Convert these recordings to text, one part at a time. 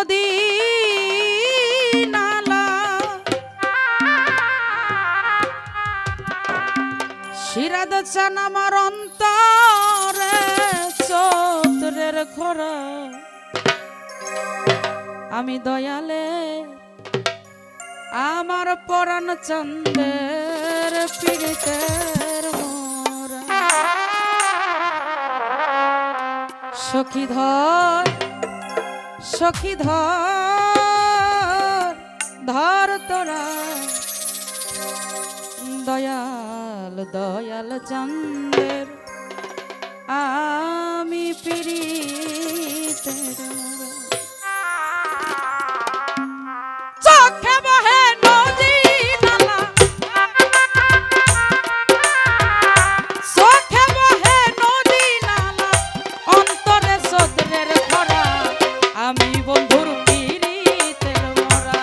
নদী নালা শিরাদ চান আমার অন্তরে চৌধুরের খোরা আমি দয়ালে আমার পরাণ চন্দের পীড়িতের মোরা সখী ধর সখী ধর ধর তোরা দয়াল দয়াল চন্দের আমি পীড়িতের মোরা চোখে বহে নদী নালা চোখে বহে নদী নালা অন্তরে সদরের খরা আমি বন্ধুর পীড়িতের মোরা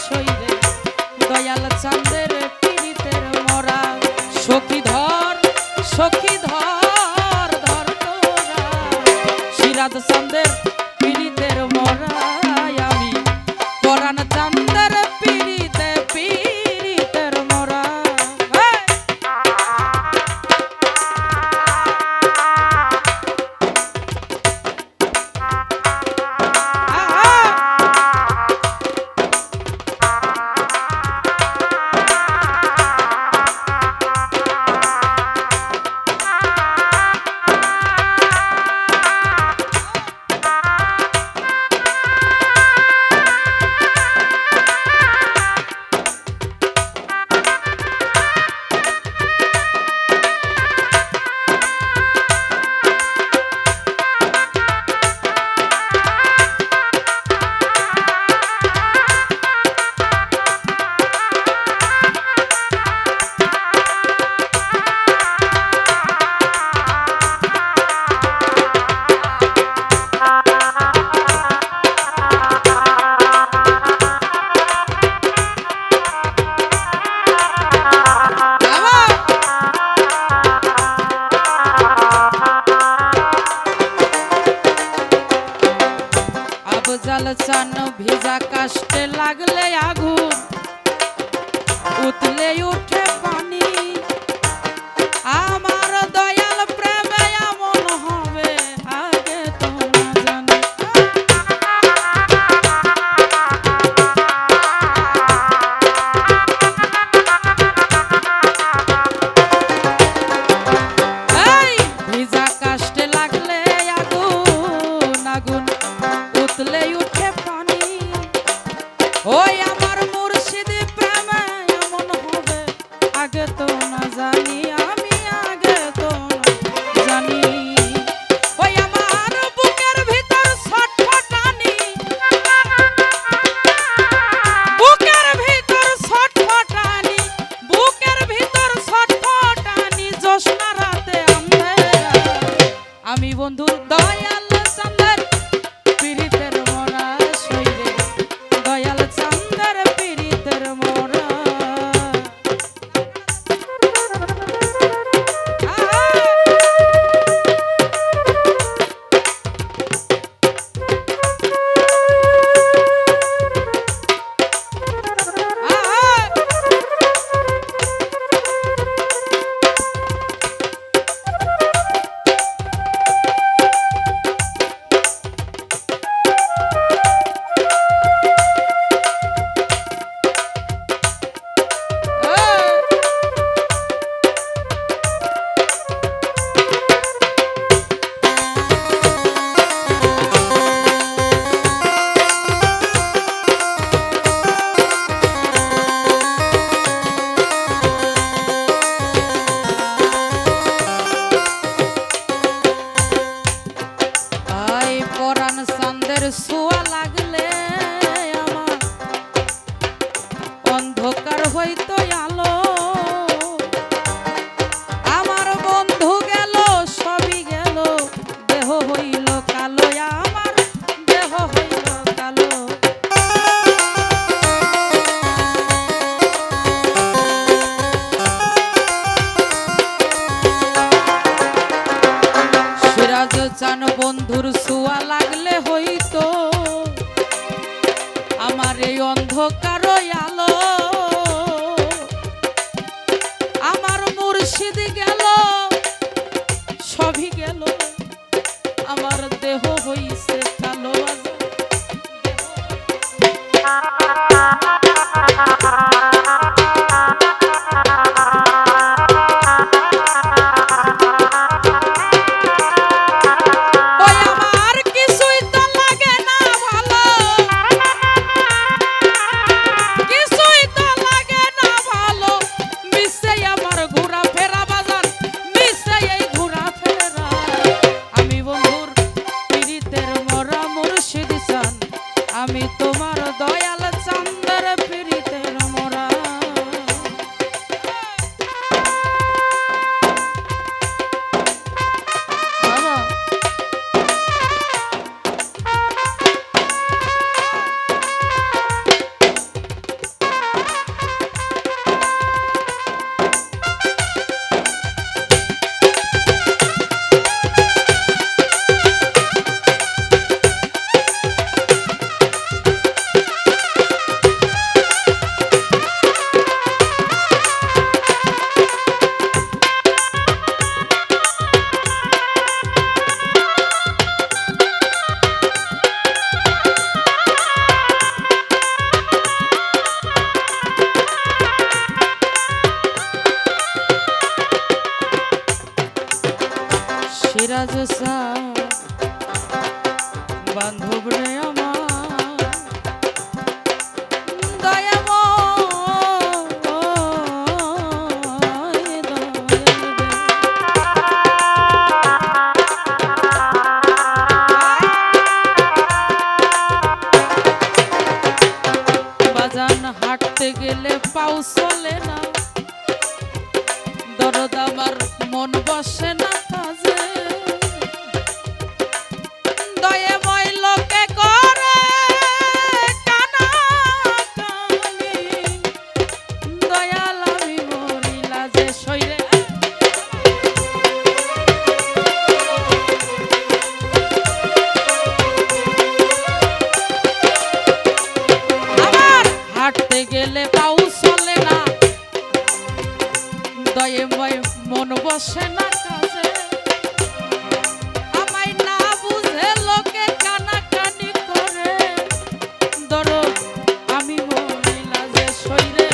সইরে দয়াল চাঁদের পীড়িতের মোরা সখী ধর ধর তোরা শিরাদ চাঁদের পীড়িতের মোরা আমি পরাণ চাঁদের পীড়িতের মোরা জাল চান ভিজা কাষ্টে লাগলে আগুন উতলে উঠে পানি আমার দয়াল প্রেমে এমন হবে আগে তো না জানি এই ভিজা কাষ্টে লাগলে আগুন আগুন উতলে উঠে পানি ওই আমার মুর্শিদি প্রেমে এমন হবে আগে তো না জানি আমি আগে তো না জানি ওই আমার বুকের ভিতর ছটফটানি বুকের ভিতর ছটফটানি বুকের ভিতর ছটফটানি জ্যোৎস্না রাতে আন্ধারা আমি বন্ধুর দয়াল চাঁদের পীড়িতের মোরা সইরে দয়াল চাঁদের পীড়িতের মোরা ছোঁয়া লাগলে আমার অন্ধকার হইতো আলো আমার বন্ধু গেল সবই গেল দেহ হইল কালো আমার দেহ হইল কালো সিরাজ চান বন্ধুর ছোঁয়া লাগলে হইতো মুর্শিদ গেল সবই গেল আমার দেহ হইছে কালো আমি তোমার দয়াল চাঁদের প্রীতের মোরা বাবা সিরাজ বান্ধব রে আমার বাজান হাঁটতে গেলে পাও চলে না দরদ আমার মন বসে না কাজে হাঁটতে গেলে পাও চলে না দয়ে মন বসে না কাজে আমায় না বুঝে লোকে কানাকানি করে দরদ আমি মরি লাজে শরীরে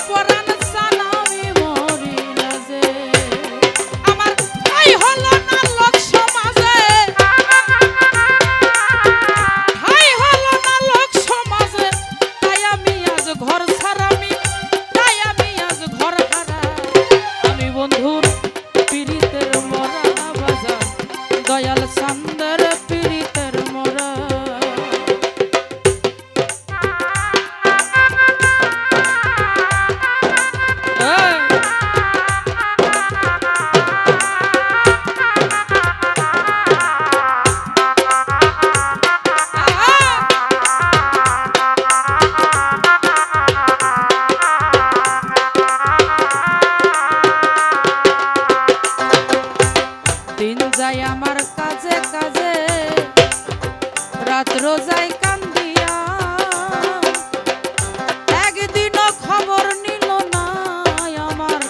পরাণ চান আমি মরি লাজে আমার তাই হলো না লোক সমাজে তাই হলো না লোক সমাজে তাই আমি আজ ঘর ছাড়া তাই আমি আজ ঘর হারা আমি বন্ধুর পীড়িতের মরা বাজার দয়াল চাঁদের পীড়িতের মরা দিন যায় আমার কাজে কাজে রাত্র যায় কান্দিয়া একদিনও খবর নিল না আমার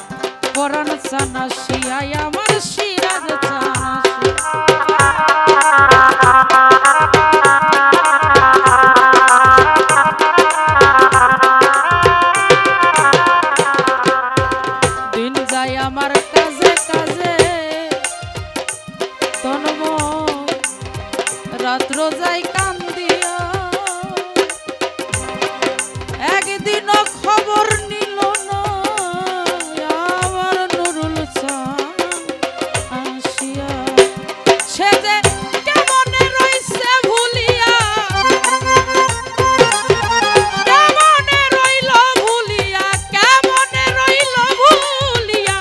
পরাণ চানাসিয়া আমার সিরাজ চানাসি দিন যায় আমার কাজে কাজে রাত্র যাই কান্দিয়া একদিনও খবর নিল না আমার নুরুল চাঁদ আসিয়া সে যে কেমনে রইছে ভুলিয়া কেমনে রইল ভুলিয়া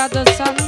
রাজস্থান